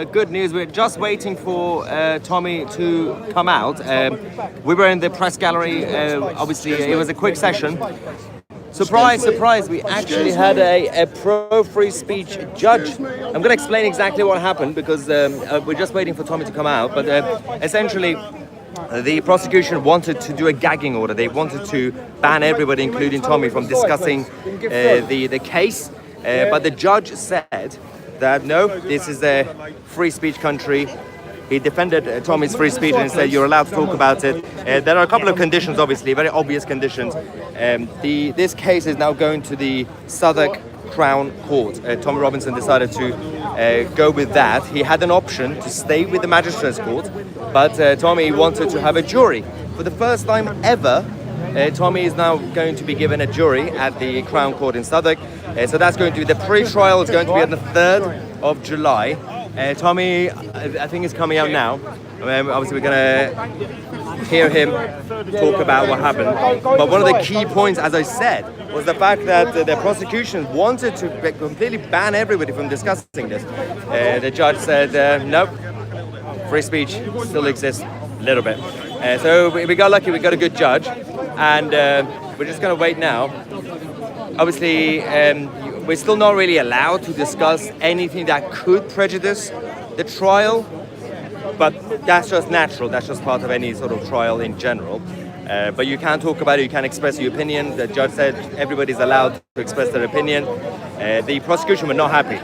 Good news. We're just waiting for Tommy to come out. We were in the press gallery. Obviously, it was a quick session. Surprise, surprise, we actually had a pro-free speech judge. I'm going to explain exactly what happened because we're just waiting for Tommy to come out. But essentially, the prosecution wanted to do a gagging order. They wanted to ban everybody, including Tommy, from discussing the case. But the judge said that no, this is a free speech country. He defended Tommy's free speech and said you're allowed to talk about it. There are a couple of conditions, obviously, very obvious conditions. This case is now going to the Southwark Crown Court. Tommy Robinson decided to go with that. He had an option to stay with the Magistrates Court, but Tommy wanted to have a jury. For the first time ever, Tommy is now going to be given a jury at the Crown Court in Southwark. So that's going to be the pre-trial. It's going to be on the 3rd of July. Tommy, I think, is coming out now. Obviously, we're going to hear him talk about what happened. But one of the key points, as I said, was the fact that the prosecution wanted to completely ban everybody from discussing this. The judge said, no, free speech still exists a little bit. So we got lucky, we got a good judge. And we're just going to wait now. Obviously, we're still not really allowed to discuss anything that could prejudice the trial, but that's just natural. That's just part of any sort of trial in general. But you can talk about it, you can express your opinion. The judge said everybody's allowed to express their opinion. The prosecution were not happy,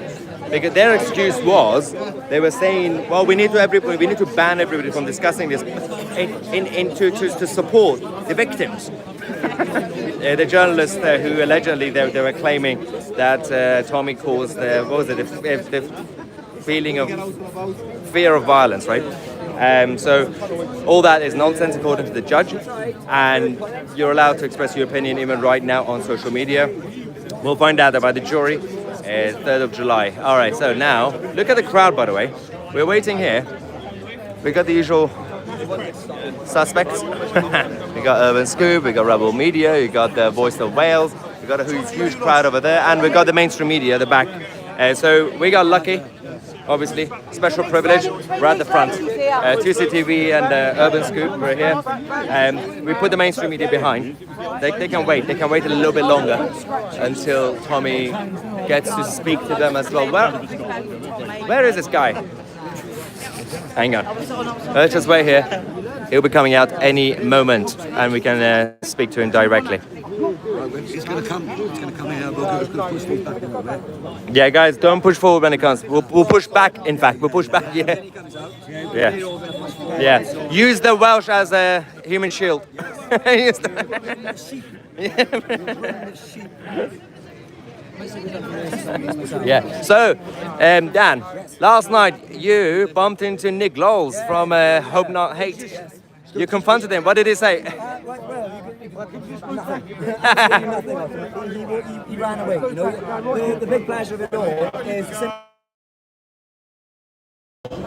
because their excuse was, they were saying, well, we need to ban everybody from discussing this to support the victims. The journalists who allegedly they were claiming that Tommy caused the feeling of fear of violence, right? So all that is nonsense according to the judge, and you're allowed to express your opinion even right now on social media. We'll find out about the jury 3rd of July. All right, so now look at the crowd, by the way. We're waiting here. We got the usual suspects. We got Urban Scoop, we got Rebel Media, you got the Voice of Wales, we got a huge crowd over there, and we got the mainstream media at the back. So we got lucky, obviously, special privilege. We're at the front. Tousi TV and Urban Scoop, we're here. We put the mainstream media behind. They can wait. They can wait a little bit longer until Tommy gets to speak to them as well. Where is this guy? Hang on. Let's just wait here. He'll be coming out any moment, and we can speak to him directly. He's going to come. He's going to come here. We'll push things back a little bit. Yeah, guys, don't push forward when it comes. We'll push back. In fact, we'll push back. Yeah. Use the Welsh as a human shield. Yeah. So, Dan, last night you bumped into Nick Lowles from Hope Not Hate. You confronted him. What did he say? He ran away. You know, the big pleasure of it all is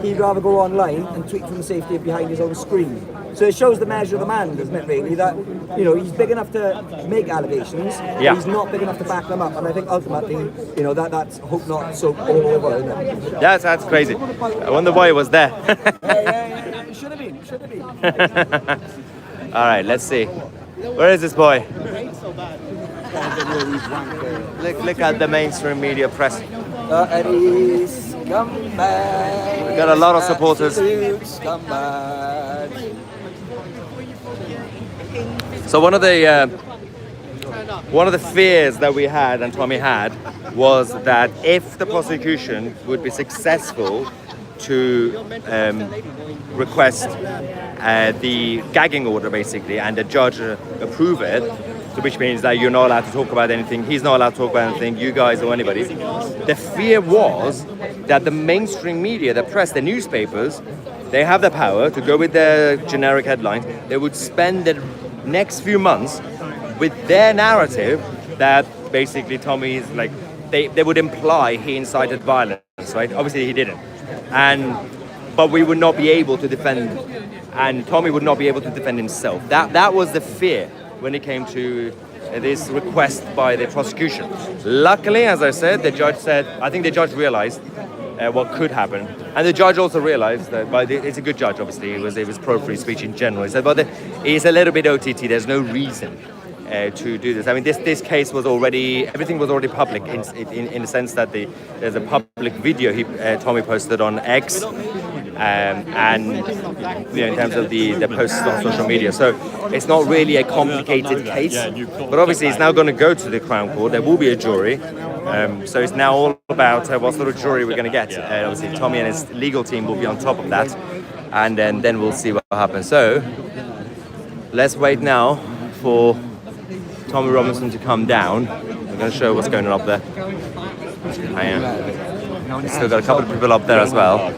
he'd rather go online and tweet from the safety of behind his own screen. So it shows the measure of the man, doesn't it, really? That, you know, he's big enough to make allegations, but he's not big enough to back them up. And I think ultimately, you know, that's Hope Not so all over, isn't it? That's crazy. I wonder why he was there. Yeah. Should have been. All right, let's see. Where is this boy? Look at the mainstream media press. Eddie's come back. We got a lot of supporters. So one of the fears that we had and Tommy had was that if the prosecution would be successful to request the gagging order, basically, and the judge approve it, so which means that you're not allowed to talk about anything, he's not allowed to talk about anything, you guys or anybody. The fear was that the mainstream media, the press, the newspapers, they have the power to go with their generic headlines. They would spend the next few months with their narrative that basically Tommy is like, they would imply he incited violence, right? Obviously he didn't. But we would not be able to defend, and Tommy would not be able to defend himself. That was the fear when it came to this request by the prosecution. Luckily, as I said, I think the judge realized what could happen. And the judge also realised that, but it's a good judge, obviously. It was pro free speech in general. He said, but it's a little bit OTT. There's no reason to do this. I mean, this case was everything was already public in the sense that there's a public video Tommy posted on X, and in terms of the posts on social media. So it's not really a complicated case. But obviously, it's now going to go to the Crown Court. There will be a jury. So it's now all about what sort of jury we're going to get. Obviously, Tommy and his legal team will be on top of that, and then we'll see what happens. So let's wait now for Tommy Robinson to come down. I'm going to show what's going on up there. We've still got a couple of people up there as well.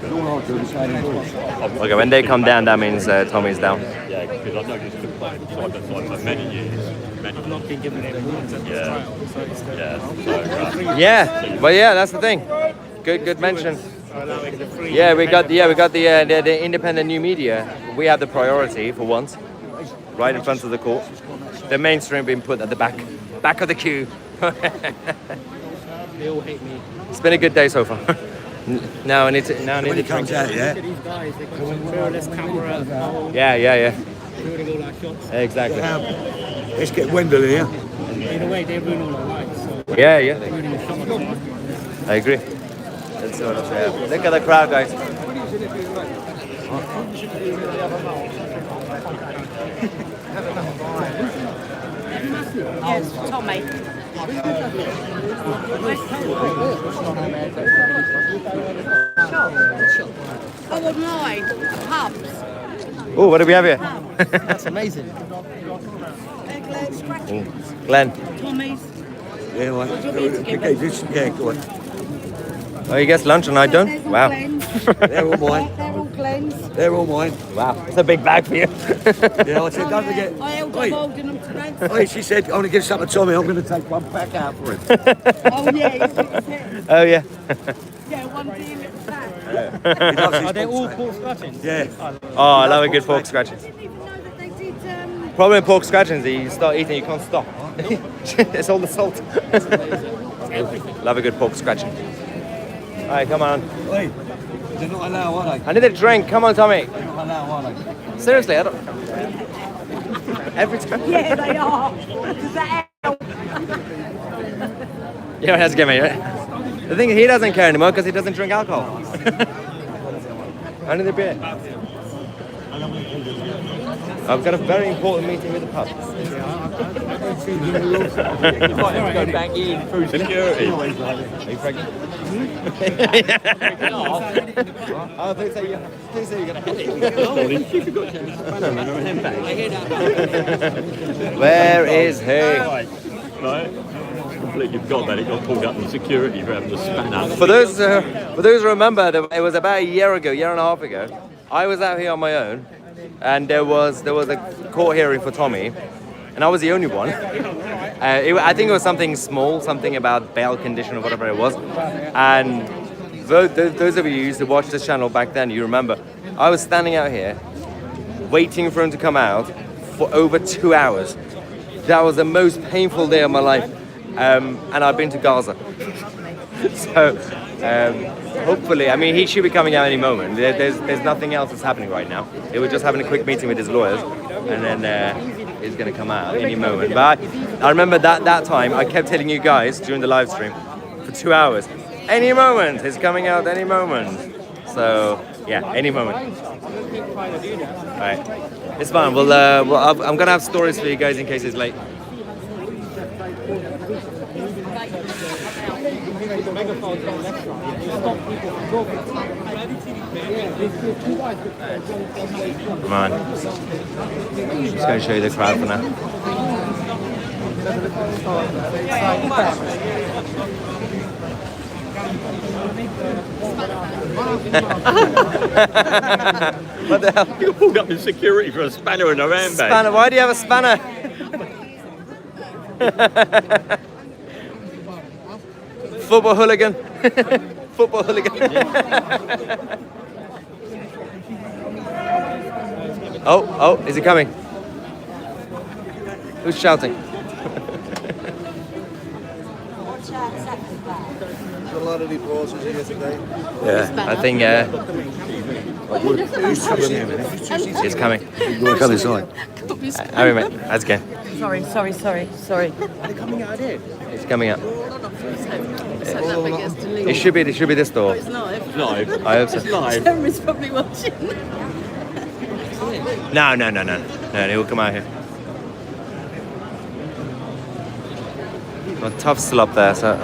Okay, when they come down, that means Tommy's down. Yeah, because I've noticed the plan side by side for many years. Yeah, well, yeah, that's the thing. Good mention. Yeah, we got the independent new media. We have the priority for once, right in front of the court. The mainstream being put at the back of the queue. They all hate me. It's been a good day so far. Now I need to When it comes out, yeah. These guys, they got some mirrorless camera. Yeah. Ruining all our shots. Exactly. Let's get Wendell here. In a way, they ruin all our lives. So Yeah. ruining the shots. I agree. That's sort of, look at the crowd, guys. Yes, Tommy. Oh, online, pubs. Oh, what do we have here? That's amazing. Glenn. Tommy's. Yeah, right. Okay, yeah, go on. Oh, he gets lunch and I don't? There's all Wow. Glenn's. They're all mine. They're all Glenn's. They're all mine. Wow. It's a big bag for you. Yeah, I said, don't forget. I held Wait. up holding them today. Wait, she said, I want to give something to Tommy. I'm going to take one back out for him. Oh, yeah, he's got his head. Oh, yeah. Yeah, one deal at the back. He loves his Are they all pork pork scratchings? Yeah. Oh, I love a good pork scratching. I didn't even know that they did. Problem with pork scratchings is you start eating, you can't stop. It's all the salt. Love a good pork scratching. All right, come on. Wait, they're not allowed, are they? I need a drink. Come on, Tommy. They're not allowed, are they? Seriously, I don't. Every time. Yeah, they are. Does that help? You don't have to get me, right? The thing is, he doesn't care anymore because he doesn't drink alcohol. I need a beer. I've got a very important meeting with the pub. Go back in through security. Are you pregnant? Oh, please say you're going to Where is he? Right. Completely forgot about it. Got pulled up in security for having a spanner. For those who remember, it was about a year and a half ago. I was out here on my own, and there was a court hearing for Tommy, and I was the only one. I think it was something small, something about bail condition or whatever it was. And those of you who used to watch this channel back then, you remember, I was standing out here, waiting for him to come out for over 2 hours. That was the most painful day of my life, and I've been to Gaza. So hopefully, I mean, he should be coming out any moment. There's nothing else that's happening right now. He was just having a quick meeting with his lawyers, and then he's going to come out any moment. But I remember that time, I kept telling you guys during the live stream for 2 hours, any moment, he's coming out any moment. So yeah, any moment. Right, it's fine. Well, I'm going to have stories for you guys in case it's late. Come on. Just going to show you the crowd for now. What the hell? You got pulled up in security for a spanner in a handbag. Spanner? Why do you have a spanner? Football hooligan. Football hooligan. Oh, is he coming? Who's shouting? lot of reporters here today. Yeah, I think she's coming. You want to come inside? Harry, mate, how's it going? Sorry. It's coming out. It It should be this door. live. Live. I hope so. It's live. Jeremy's probably watching. No, he'll come out here. Well, Tuff's still up there, so.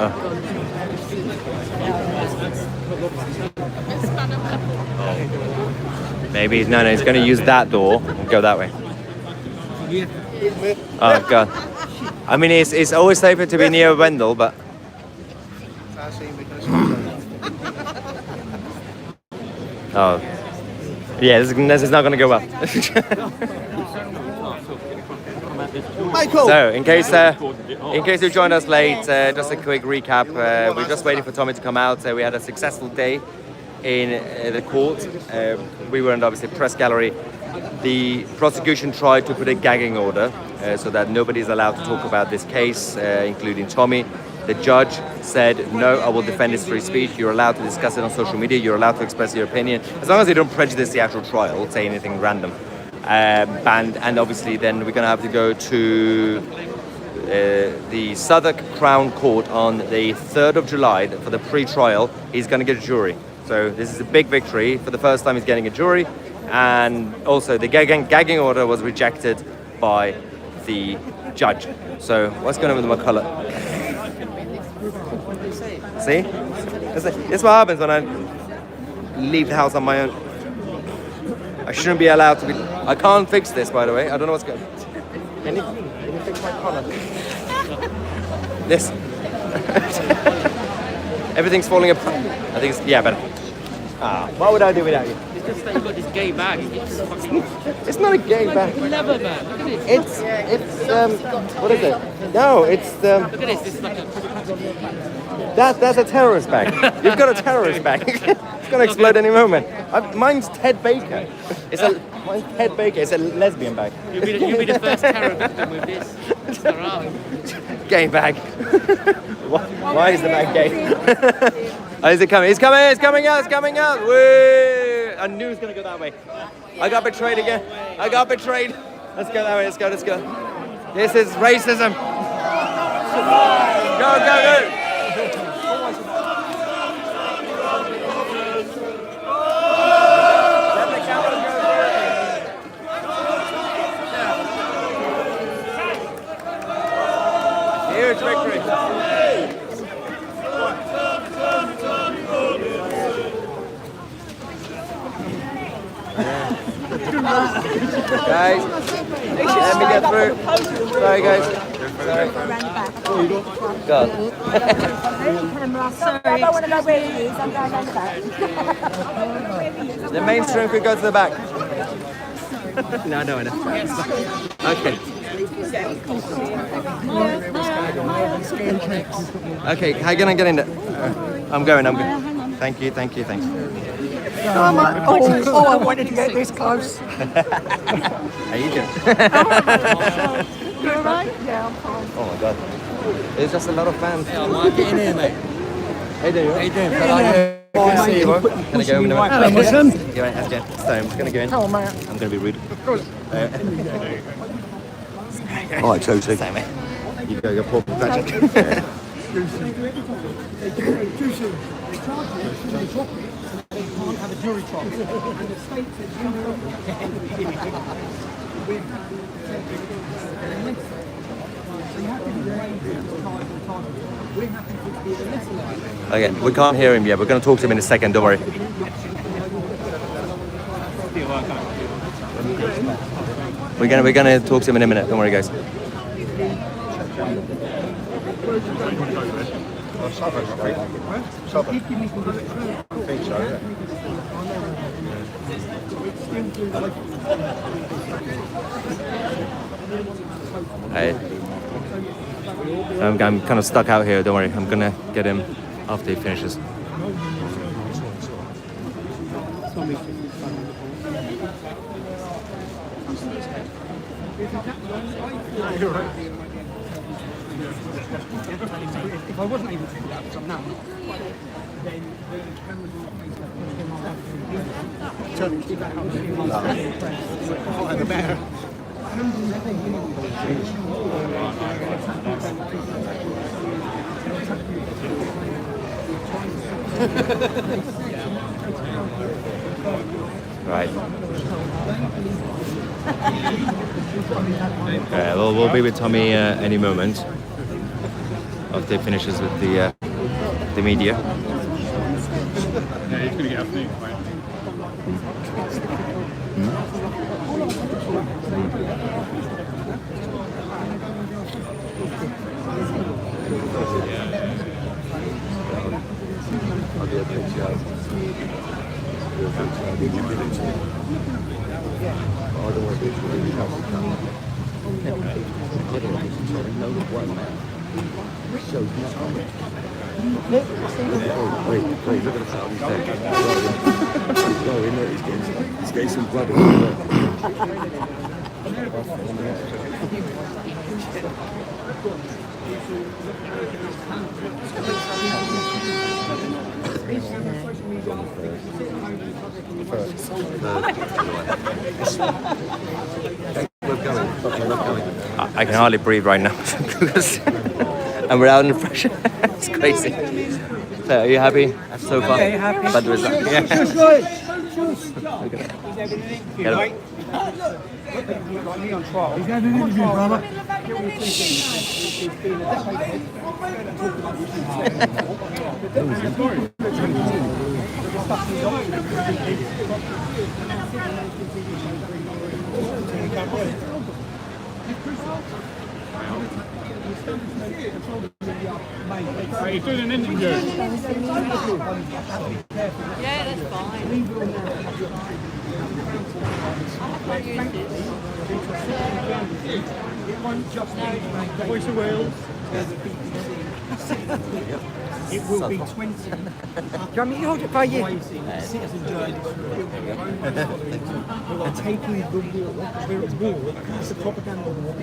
Maybe no, he's going to use that door and go that way. Oh God! I mean, it's always safer to be near Wendell, but. Oh, yeah, this is not going to go well. So, in case you joined us late, just a quick recap. We're just waiting for Tommy to come out. We had a successful day in the court. We were in the obviously press gallery. The prosecution tried to put a gagging order so that nobody's allowed to talk about this case, including Tommy. The judge said, no, I will defend his free speech. You're allowed to discuss it on social media. You're allowed to express your opinion. As long as you don't prejudice the actual trial, say anything random. And obviously then we're going to have to go to the Southwark Crown Court on the 3rd of July for the pre-trial. He's going to get a jury. So this is a big victory. For the first time he's getting a jury. And also the gagging order was rejected by the judge. So what's going on with my colour? See? This what happens when I leave the house on my own. I shouldn't be allowed to be. I can't fix this, by the way. I don't know what's going on. Can you fix my collar? This. Everything's falling apart. I think it's. Yeah, better. What would I do without you? It's just that you've got this gay bag. It's not a gay bag. Leather bag. Look at this. It's what is it? No, it's Look at this. This is like a. that's a terrorist bag. You've got a terrorist bag. It's gonna explode any moment. Mine's Ted Baker. Mine's Ted Baker. It's a lesbian bag. You'll be the first terror victim with this. It's around. Gay bag. Why is the bag gay? Oh, is it coming? It's coming out. Woo! I knew it was gonna go that way. I got betrayed again. Let's go that way. Let's go. This is racism. Go. Huge victory. Guys, let me get through. Sorry, guys. Sorry. God. The mainstream could go to the back. No, I know. Okay. Okay, how can I get in there? I'm going. Thank you, thanks. Oh, I wanted to get this close. How you doing? You alright? Yeah, I'm fine. Oh my God. There's just a lot of fans. Get in here, mate. How you doing? See you, bro. Gonna go in a minute. Hello, Muslim. You ain't asking. So I'm just gonna go in. Oh, man. I'm gonna be rude. All right, Tousi. Say, mate. You go, your poor magic. Okay, we can't hear him yet. We're going to talk to him in a second. Don't worry. We're gonna talk to him in a minute. Don't worry, guys. Hey. I'm kind of stuck out here. Don't worry. I'm gonna get him after he finishes. If I wasn't able to do that, which I'm now, then the camera would face the Right. We'll be with Tommy any moment after he finishes with the media. Yeah, he's going to get afternoon, right? Wait, look at the sound he's taking. He's getting some blood in I can hardly breathe right now because and we're out in the fresh air. It's crazy. So, are you happy so far? Yeah, happy. But was that, yeah. Get him. He's going to an interview, brother. He's doing an interview. Yeah, that's fine. Voice of Wales. It will be 20. Do you want me to hold it for you? Citizen journalists who are taking the war, we're at war, it's a propaganda war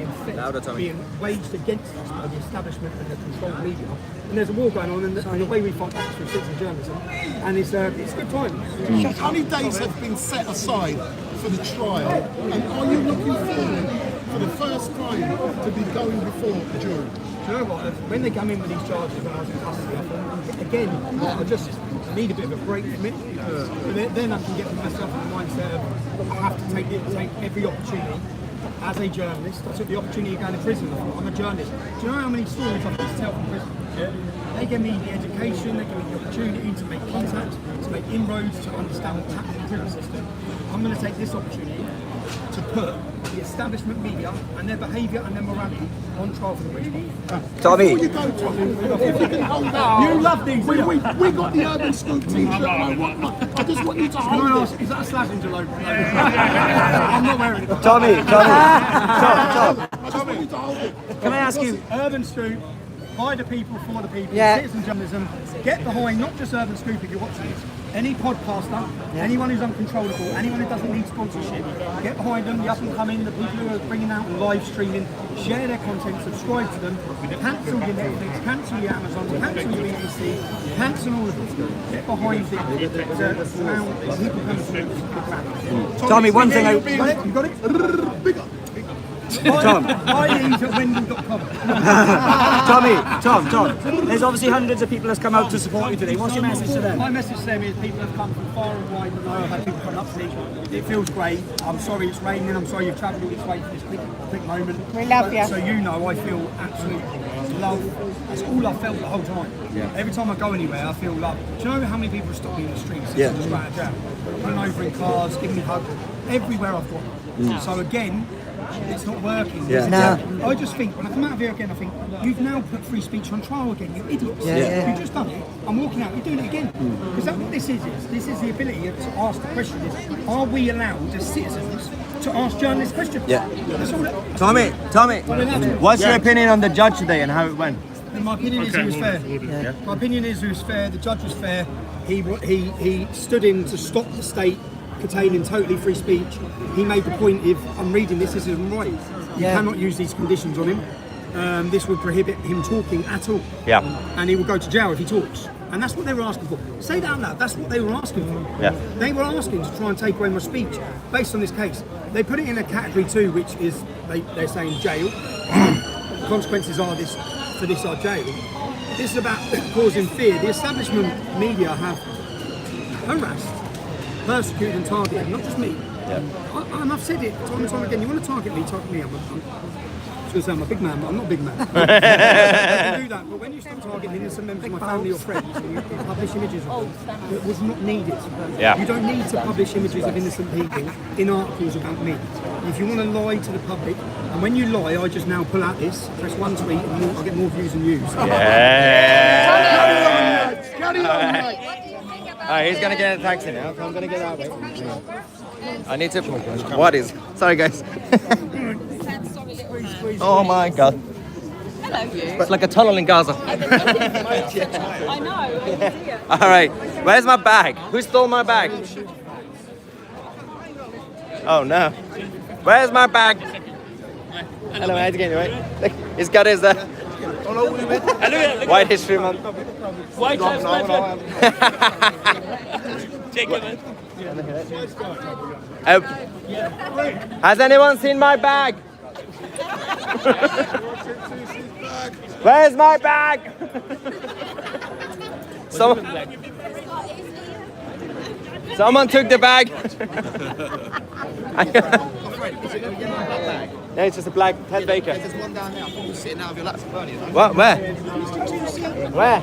being waged against us by the establishment and the controlled media. And there's a war going on, and the way we fight back is through citizen journalism. And it's good times. How many days have been set aside for the trial, and are you looking forward for the first time to be going before a jury? Do you know what? When they come in with these charges when I was in custody, I thought, again, I just need a bit of a break from it. Then I can get myself in the mindset of I have to take every opportunity. As a journalist, I took the opportunity of going to prison. I thought, I'm a journalist. Do you know how many stories I've got to tell from prison? They give me the education, they give me the opportunity to make contact, to make inroads, to understand what's happening in the prison system. I'm going to take this opportunity to put the establishment media and their behaviour and their morality on trial for the British people. Tommy. Before you go, Tommy, if you can hold that. You love these. We got the Urban Scoop t-shirt. I just want you to Can hold I it. ask, is that a Slazenger logo? I'm not wearing it. Tommy. I just want you to hold it. Can I ask you? Urban Scoop, by the people, for the people, Yeah. citizen journalism, get behind not just Urban Scoop if you're watching this, any podcaster, anyone who's uncontrollable, anyone who doesn't need sponsorship, get behind them, the up and coming, the people who are bringing out and live streaming, share their content, subscribe to them, cancel your Netflix, cancel your Amazon, cancel your BBC, cancel all of this, get behind it, to surround people coming to Tommy, one thing You got it? Bigger. Tom. Buy these at Wendell.com. Tom, there's obviously hundreds of people that's come out to support you today. What's your message to them? My message to them is people have come from far and wide, and I've had people come up to me. It feels great. I'm sorry it's raining. I'm sorry you've travelled all this way for this quick moment. We love you. So you know I feel absolute love. That's all I've felt the whole time. Yeah. Every time I go anywhere, I feel love. Do you know how many people stop me in the streets? Yeah. Just out of jail, pulling over in cars, giving me hugs. Everywhere I've gone. So again, it's not working. Yeah. No. I just think, when I come out of here again, I think, you've now put free speech on trial again, you idiots. Yeah. You've just done it. I'm walking out, you're doing it again. Because that's what this is. This is the ability to ask the question is, are we allowed as citizens to ask journalists questions? Yeah. That's all Tommy, what's your opinion on the judge today and how it went? And my opinion is he was fair. My opinion is he was fair, the judge was fair. He stood in to stop the state containing totally free speech. He made the point, if I'm reading this isn't right, you cannot use these conditions on him. this would prohibit him talking at all. Yeah. And he will go to jail if he talks. And that's what they were asking for. Say that out loud. That's what they were asking for. Yeah. They were asking to try and take away my speech based on this case. They put it in a category 2, which is they're saying jail. Consequences are this for this are jail. This is about causing fear. The establishment media have harassed, persecuted, and targeted. Not just me. Yeah. And I've said it time and time again. You want to target me? Target me. I was going to say I'm a big man, but I'm not a big man. I can do that, but when you start targeting innocent members of my family or friends, and you publish images of them, it was not needed. Yeah. You don't need to publish images of innocent people in articles about me. If you want to lie to the public, and when you lie, I just now pull out this, press one tweet, and I'll get more views than you. So. Yeah. Carry on, mate. Alright, he's gonna get in a taxi now. I'm gonna get out. I need to. What is? Sorry, guys. Oh my god. Hello, you. It's like a tunnel in Gaza. I know. Alright, where's my bag? Who stole my bag? Oh no. Where's my bag? Hello, how's it going, right? Look, he's got his White History Month. White Lives Matter. Check it, man. Has anyone seen my bag? Where's my bag? Someone took the bag. No, it's just a black Ted Baker. There's one down there. I thought you were sitting out of your laps of Bernie. What? Where? Where?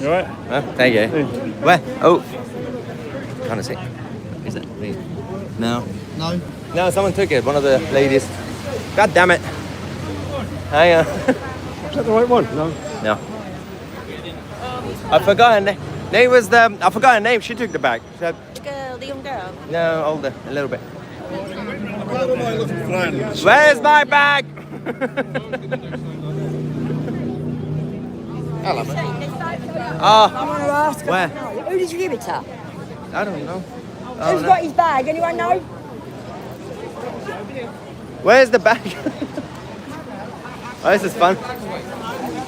You alright? Oh, there you go. Where? Oh. Trying to see. Is it me? No. No. No, someone took it. One of the ladies. God damn it. Hang on. Is that the right one? No. No. I forgot her name. Name was the. I forgot her name. She took the bag. Girl, the young girl. No, older, a little bit. Where's my bag? Hello, mate. Oh, I want to ask her. where? Who did you give it to? I don't know. Who's got his bag? Anyone know? Where's the bag? Oh, this is fun.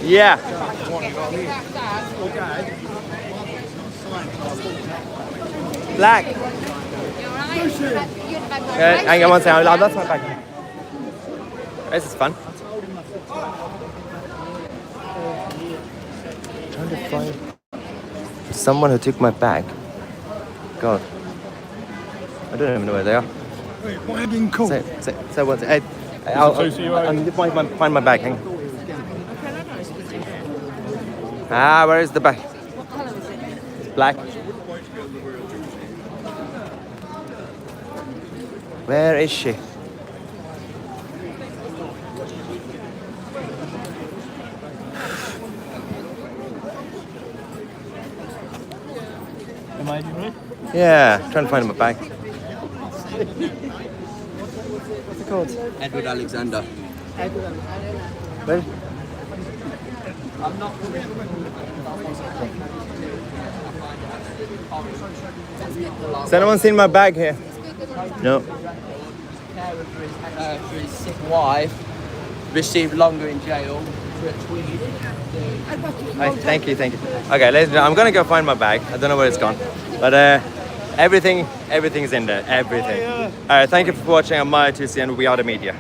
Yeah. Black. Hang on one second. I've lost my bag. This is fun. Trying to find someone who took my bag. God. I don't even know where they are. Wait, why are you being called? Say what? Hey, I need to find my bag. Hang on. Ah, where is the bag? What colour is it? It's black. Where is she? Am I right? Yeah, trying to find my bag. What's it called? Edward Alexander. Where? Has anyone seen my bag here? No. For his sick wife, received longer in jail for a tweet. Thank you. Okay, ladies and gentlemen, I'm gonna go find my bag. I don't know where it's gone, but everything's in there. Everything. All right, thank you for watching. I'm Tousi, and we are the media.